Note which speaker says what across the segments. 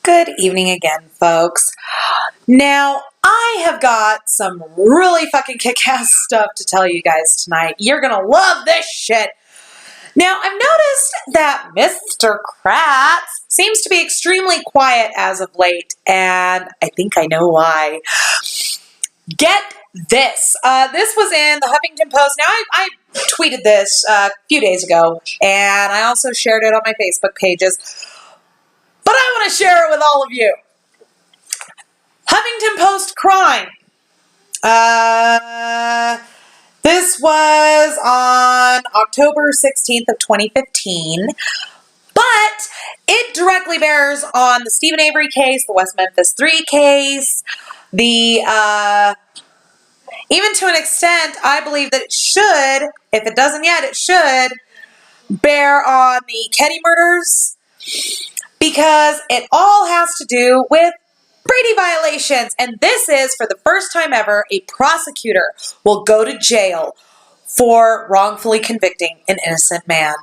Speaker 1: Good evening again, folks. Now, I have got some really fucking kick-ass stuff to tell you guys tonight. You're gonna love this shit. Now, I've noticed that Mr. Kratz seems to be extremely quiet as of late, and I think I know why. Get this. This was in the Huffington Post. Now, I tweeted this a few days ago, and I also shared it on my Facebook pages. But I want to share it with all of you. Huffington Post crime. This was on October 16th of 2015. But it directly bears on the Stephen Avery case, the West Memphis 3 case, even to an extent, I believe that it should, if it doesn't yet, it should bear on the Ketty murders. Because it all has to do with Brady violations. And this is, for the first time ever, a prosecutor will go to jail for wrongfully convicting an innocent man.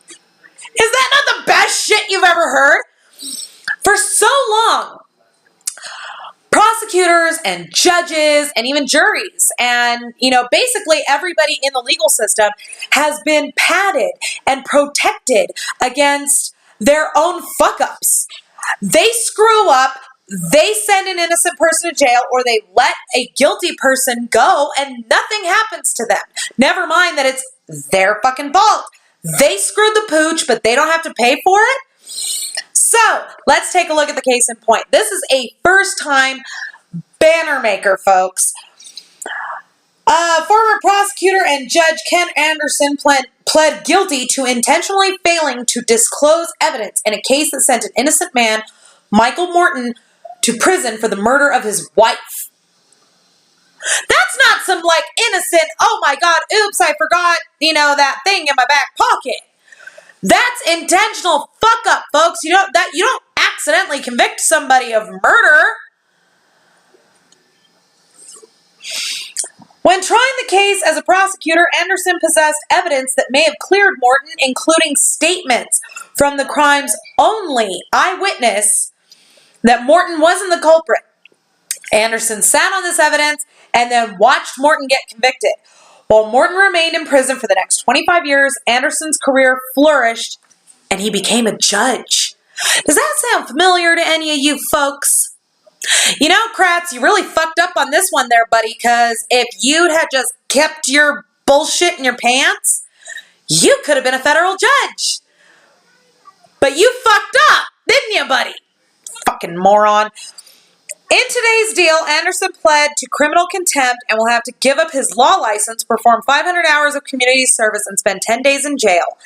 Speaker 1: Is that not the best shit you've ever heard? For so long, prosecutors and judges and even juries and, basically everybody in the legal system has been padded and protected against their own fuck-ups. They screw up, they send an innocent person to jail, or they let a guilty person go and nothing happens to them. Never mind that it's their fucking fault. They screwed the pooch, but they don't have to pay for it. So, let's take a look at the case in point. This is a first-time banner maker, folks. Former prosecutor and Judge Ken Anderson pled guilty to intentionally failing to disclose evidence in a case that sent an innocent man, Michael Morton, to prison for the murder of his wife. That's not some, innocent, oh my god, oops, I forgot, that thing in my back pocket. That's intentional fuck up, folks. You don't accidentally convict somebody of murder. When trying the case as a prosecutor, Anderson possessed evidence that may have cleared Morton, including statements from the crime's only eyewitness that Morton wasn't the culprit. Anderson sat on this evidence and then watched Morton get convicted. While Morton remained in prison for the next 25 years, Anderson's career flourished and he became a judge. Does that sound familiar to any of you folks? Kratz, you really fucked up on this one there, buddy, because if you'd had just kept your bullshit in your pants, you could have been a federal judge. But you fucked up, didn't you, buddy? Fucking moron. In today's deal, Anderson pled to criminal contempt and will have to give up his law license, perform 500 hours of community service, and spend 10 days in jail.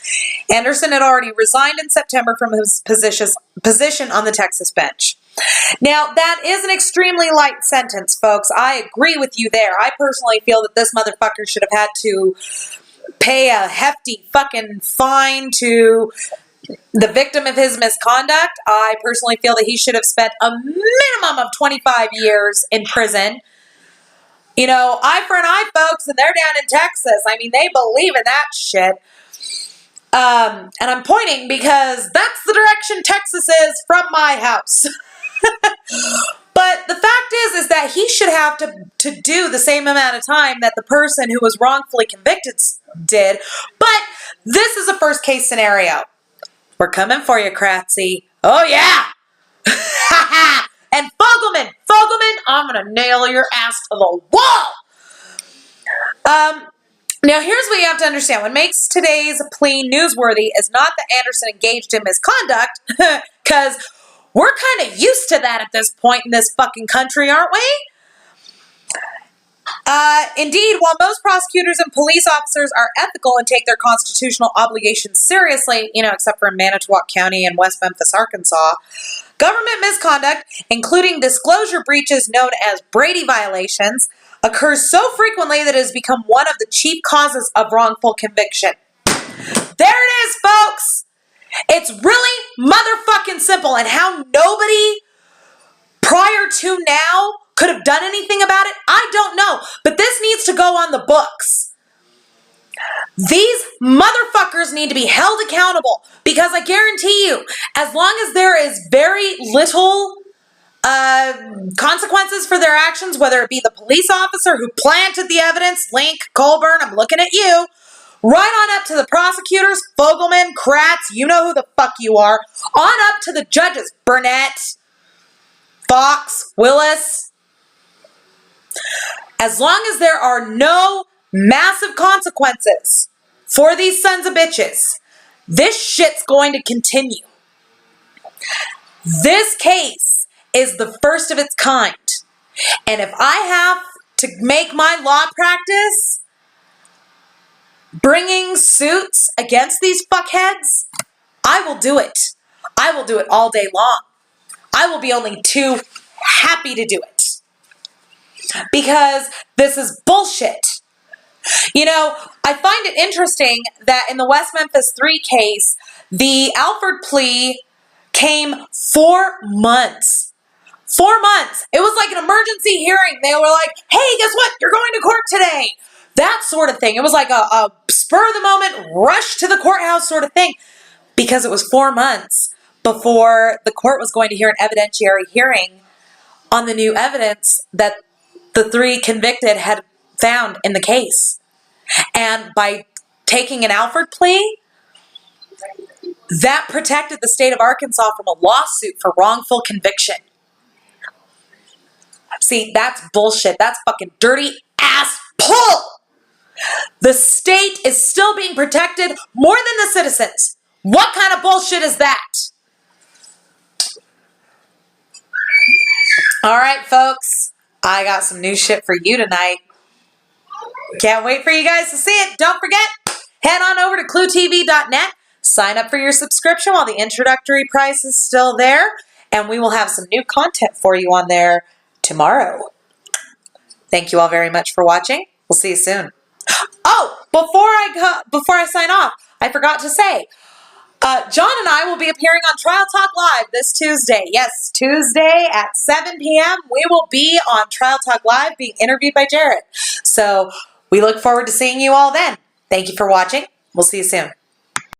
Speaker 1: Anderson had already resigned in September from his position on the Texas bench. Now, that is an extremely light sentence, folks. I agree with you there. I personally feel that this motherfucker should have had to pay a hefty fucking fine to the victim of his misconduct. I personally feel that he should have spent a minimum of 25 years in prison. Eye for an eye, folks, and they're down in Texas. I mean, they believe in that shit. And I'm pointing because that's the direction Texas is from my house. But the fact is that he should have to do the same amount of time that the person who was wrongfully convicted did. But this is a first case scenario. We're coming for you, Kratzy. Oh, yeah. And Fogelman, I'm going to nail your ass to the wall. Now, here's what you have to understand. What makes today's plea newsworthy is not that Anderson engaged in misconduct, because we're kind of used to that at this point in this fucking country, aren't we? Indeed, while most prosecutors and police officers are ethical and take their constitutional obligations seriously, except for in Manitowoc County and West Memphis, Arkansas, government misconduct, including disclosure breaches known as Brady violations, occurs so frequently that it has become one of the chief causes of wrongful conviction. There it is, folks! It's really motherfucking simple, and how nobody prior to now could have done anything about it, I don't know. But this needs to go on the books. These motherfuckers need to be held accountable, because I guarantee you, as long as there is very little consequences for their actions, whether it be the police officer who planted the evidence, Link, Colburn, I'm looking at you, right on up to the prosecutors, Fogelman, Kratz, you know who the fuck you are, on up to the judges, Burnett, Fox, Willis. As long as there are no massive consequences for these sons of bitches, this shit's going to continue. This case is the first of its kind. And if I have to make my law practice bringing suits against these fuckheads, I will do it. I will do it all day long. I will be only too happy to do it. Because this is bullshit. You know, I find it interesting that in the West Memphis 3 case, the Alford plea came 4 months. 4 months. It was like an emergency hearing. They were like, hey, guess what? You're going to court today. That sort of thing. It was like a spur of the moment, rush to the courthouse sort of thing. Because it was 4 months before the court was going to hear an evidentiary hearing on the new evidence that the 3 convicted had found in the case. And by taking an Alford plea, that protected the state of Arkansas from a lawsuit for wrongful conviction. See, that's bullshit. That's fucking dirty ass pull. The state is still being protected more than the citizens. What kind of bullshit is that? All right, folks. I got some new shit for you tonight. Can't wait for you guys to see it. Don't forget, head on over to cluetv.net. Sign up for your subscription while the introductory price is still there. And we will have some new content for you on there tomorrow. Thank you all very much for watching. We'll see you soon. Oh, before I sign off, I forgot to say, John and I will be appearing on Trial Talk Live this Tuesday. Yes, Tuesday at 7 p.m. We will be on Trial Talk Live being interviewed by Jared. So we look forward to seeing you all then. Thank you for watching. We'll see you soon.